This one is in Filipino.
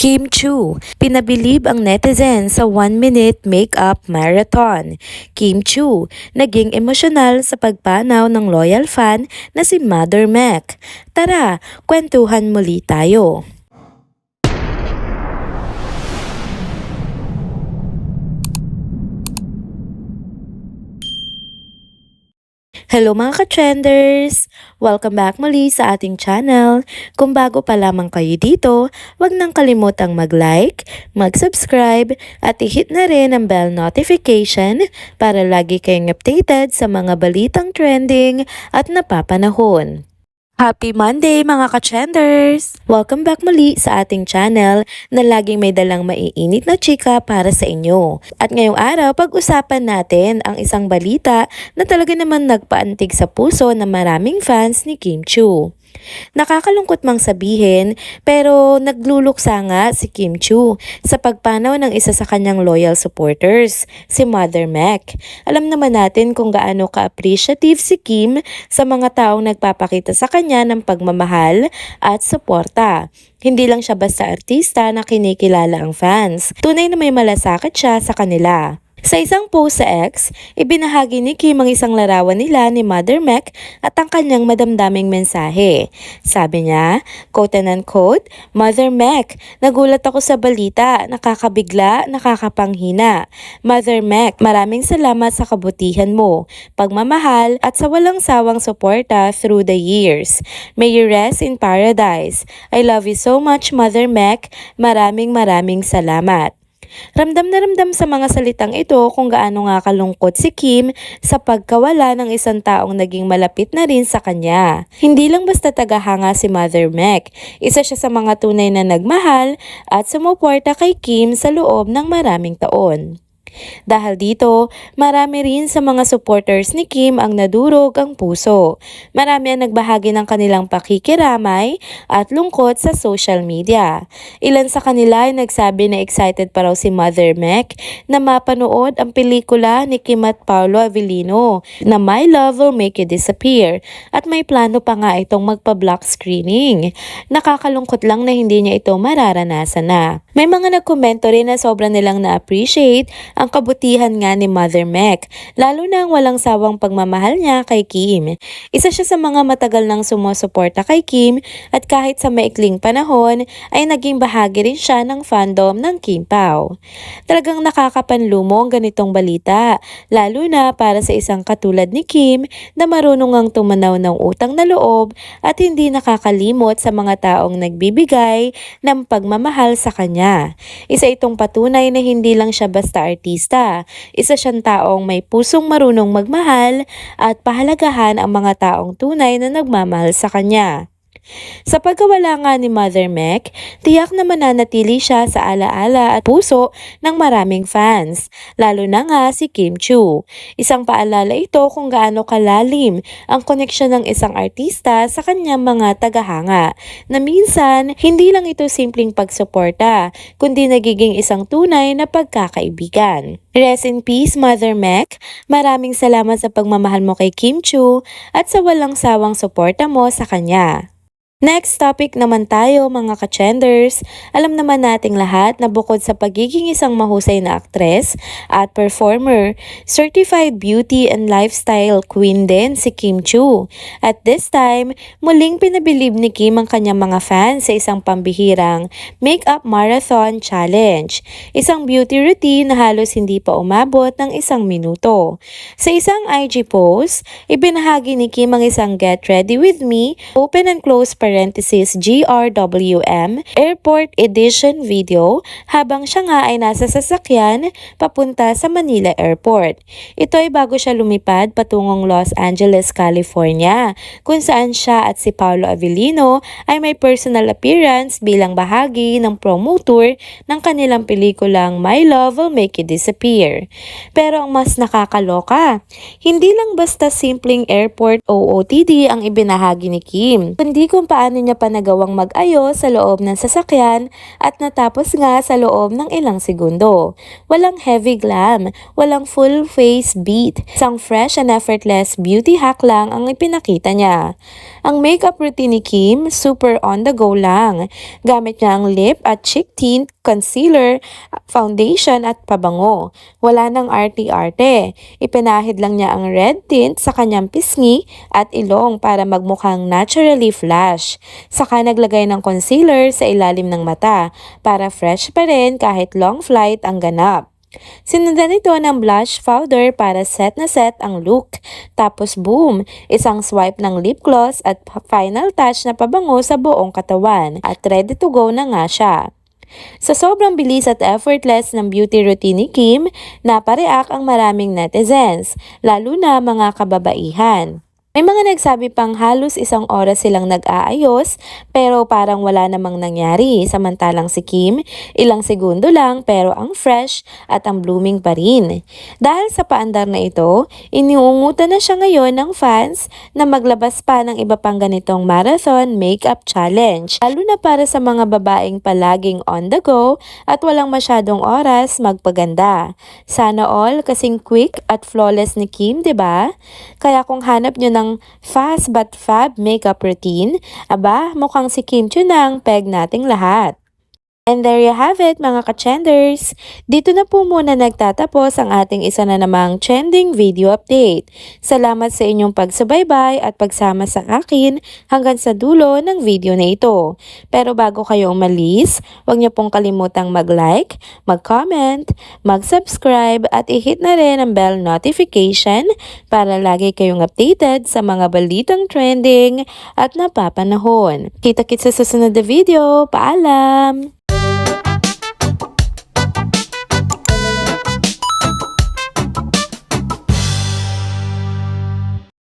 Kim Chu, pinabilib ang netizen sa 1-minute makeup marathon. Kim Chu, naging emosyonal sa pagpanaw ng loyal fan na si Mother Mac. Tara, kwentuhan muli tayo. Hello mga ka-trenders! Welcome back muli sa ating channel. Kung bago pa lamang kayo dito, huwag nang kalimutang mag-like, mag-subscribe at i-hit na rin ang bell notification para lagi kayong updated sa mga balitang trending at napapanahon. Happy Monday mga ka-trenders! Welcome back muli sa ating channel na laging may dalang maiinit na chika para sa inyo. At ngayong araw, pag-usapan natin ang isang balita na talaga naman nagpaantig sa puso ng maraming fans ni Kim Chu. Nakakalungkot mang sabihin pero nagluluksa nga si Kim Chu sa pagpanaw ng isa sa kanyang loyal supporters, si Mother Mac. Alam naman natin kung gaano ka-appreciative si Kim sa mga taong nagpapakita sa kanya ng pagmamahal at suporta. Hindi lang siya basta artista na kinikilala ang fans. Tunay na may malasakit siya sa kanila. Sa isang post sa X, ibinahagi ni Kim ang isang larawan nila ni Mother Mac at ang kanyang madamdaming mensahe. Sabi niya, quote and unquote, "Mother Mac, nagulat ako sa balita, nakakabigla, nakakapanghina. Mother Mac, maraming salamat sa kabutihan mo, pagmamahal at sa walang sawang suporta through the years. May you rest in paradise. I love you so much, Mother Mac. Maraming salamat." Ramdam na ramdam sa mga salitang ito kung gaano nga kalungkot si Kim sa pagkawala ng isang taong naging malapit na rin sa kanya. Hindi lang basta tagahanga si Mother Mac, isa siya sa mga tunay na nagmahal at sumuporta kay Kim sa loob ng maraming taon. Dahil dito, marami rin sa mga supporters ni Kim ang nadurog ang puso. Marami ang nagbahagi ng kanilang pakikiramay at lungkot sa social media. Ilan sa kanila ay nagsabi na excited pa raw si Mother Mac na mapanood ang pelikula ni Kim at Paolo Avellino na My Love Will Make You Disappear at may plano pa nga itong magpa-block screening. Nakakalungkot lang na hindi niya ito mararanasan na. May mga nagkomento rin na sobra nilang na-appreciate ang kabutihan nga ni Mother Mac, lalo na ang walang sawang pagmamahal niya kay Kim. Isa siya sa mga matagal nang sumusuporta kay Kim at kahit sa maikling panahon ay naging bahagi rin siya ng fandom ng Kim Pao. Talagang nakakapanlumo ang ganitong balita, lalo na para sa isang katulad ni Kim na marunong ang tumanaw ng utang na loob at hindi nakakalimot sa mga taong nagbibigay ng pagmamahal sa kanya. Isa itong patunay na hindi lang siya basta artista. Isa siyang taong may pusong marunong magmahal at pahalagahan ang mga taong tunay na nagmamahal sa kanya. Sa pagkawala nga ni Mother Mac, tiyak na mananatili siya sa alaala at puso ng maraming fans, lalo na nga si Kim Chu. Isang paalala ito kung gaano kalalim ang koneksyon ng isang artista sa kanyang mga tagahanga, na minsan hindi lang ito simpleng pagsuporta, kundi nagiging isang tunay na pagkakaibigan. Rest in peace, Mother Mac. Maraming salamat sa pagmamahal mo kay Kim Chu at sa walang sawang suporta mo sa kanya. Next topic naman tayo mga ka-trenders. Alam naman nating lahat na bukod sa pagiging isang mahusay na aktres at performer, certified beauty and lifestyle queen din si Kim Chu. At this time, muling pinabilib ni Kim ang kanyang mga fans sa isang pambihirang makeup marathon challenge. Isang beauty routine na halos hindi pa umabot ng 1 minuto. Sa isang IG post, ibinahagi ni Kim ang isang Get Ready With Me, open and close parenthesis GRWM Airport Edition video habang siya nga ay nasa sasakyan papunta sa Manila Airport. Ito ay bago siya lumipad patungong Los Angeles, California, kung saan siya at si Paolo Avellino ay may personal appearance bilang bahagi ng promo tour ng kanilang pelikulang My Love Will Make You Disappear. Pero ang mas nakakaloka, hindi lang basta simpleng airport OOTD ang ibinahagi ni Kim, kundi kung paano niya pa nagawang mag-ayos sa loob ng sasakyan at natapos nga sa loob ng ilang segundo. Walang heavy glam, walang full face beat. Isang fresh and effortless beauty hack lang ang ipinakita niya. Ang makeup routine ni Kim, super on the go lang. Gamit niya ang lip at cheek tint, concealer, foundation at pabango. Wala nang arte-arte. Ipinahid lang niya ang red tint sa kanyang pisngi at ilong para magmukhang naturally flash. Saka naglagay ng concealer sa ilalim ng mata para fresh pa rin kahit long flight ang ganap. Sinundan ito ng blush powder para set na set ang look. Tapos boom, isang swipe ng lip gloss at final touch na pabango sa buong katawan. At ready to go na nga siya. Sa sobrang bilis at effortless ng beauty routine ni Kim, napareact ang maraming netizens, lalo na mga kababaihan. May mga nagsabi pang halos 1 oras silang nag-aayos pero parang wala namang nangyari. Samantalang si Kim, ilang segundo lang pero ang fresh at ang blooming pa rin. Dahil sa paandar na ito, iniungutan na siya ngayon ng fans na maglabas pa ng iba pang ganitong marathon makeup challenge. Lalo na para sa mga babaeng palaging on the go at walang masyadong oras magpaganda. Sana all kasing quick at flawless ni Kim, 'di ba? Kaya kung hanap nyo ng fast but fab makeup routine, aba, mukhang si Kim Chiu na ang peg nating lahat. And there you have it mga ka-trenders. Dito na po muna nagtatapos ang ating isa na namang trending video update. Salamat sa inyong pagsubaybay at pagsama sa akin hanggang sa dulo ng video na ito. Pero bago kayo umalis, huwag niyo pong kalimutang mag-like, mag-comment, mag-subscribe at i-hit na rin ang bell notification para lagi kayong updated sa mga balitang trending at napapanahon. Kita-kits sa susunod na video. Paalam!